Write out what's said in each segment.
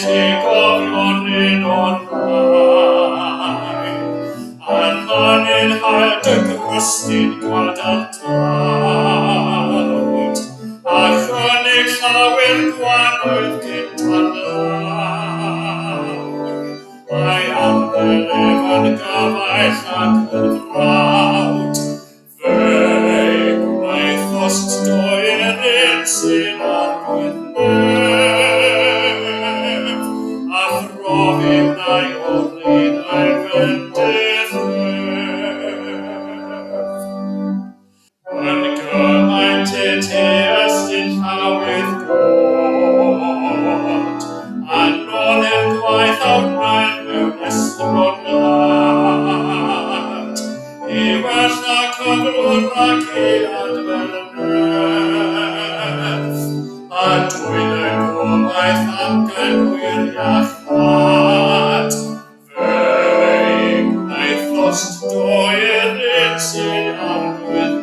gofio rhain o'r rhain, a'r hanyn haid y grystyn gwad ar dawd, a chynnig llawer gwanwydd gyda'r lawr. Mae amddelef yn gyfaell ac yn frawd, fe gwnaeth os doer un sy'n arwyneb, a throfiw nai o'r un a'i fendithef. Yn gymaint y ystyn llawydd bod, anodd i'r gwaith awnaen mewn estron wlad, I wella cyflwr ac ei adfernedd, a dwi'n y gobaith am gael gwiriachad, fe gwnaeth os doer un sy'n arwyneb,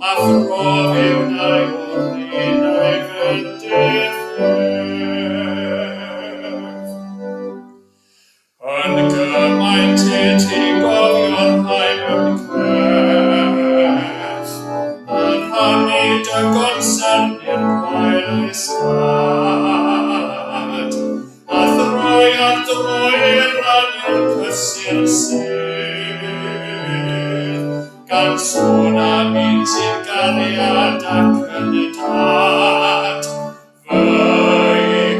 a throfiw nai o'r un a'i fendithef. Yn gymaint I ti gofio'r rhai mewn cell, yn rhannu dy gonsern i'r gwael isgad, a throi ar droi rhannu'r cysur sydd, gan sôn am un sy'n gariad ac yn y dad, fe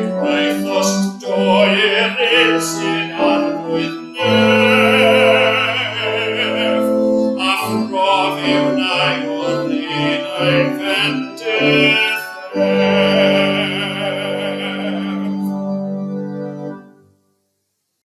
gwnaeth os doer un sy'n arwyneb, a throfiw nai o'r un a'i fendithef.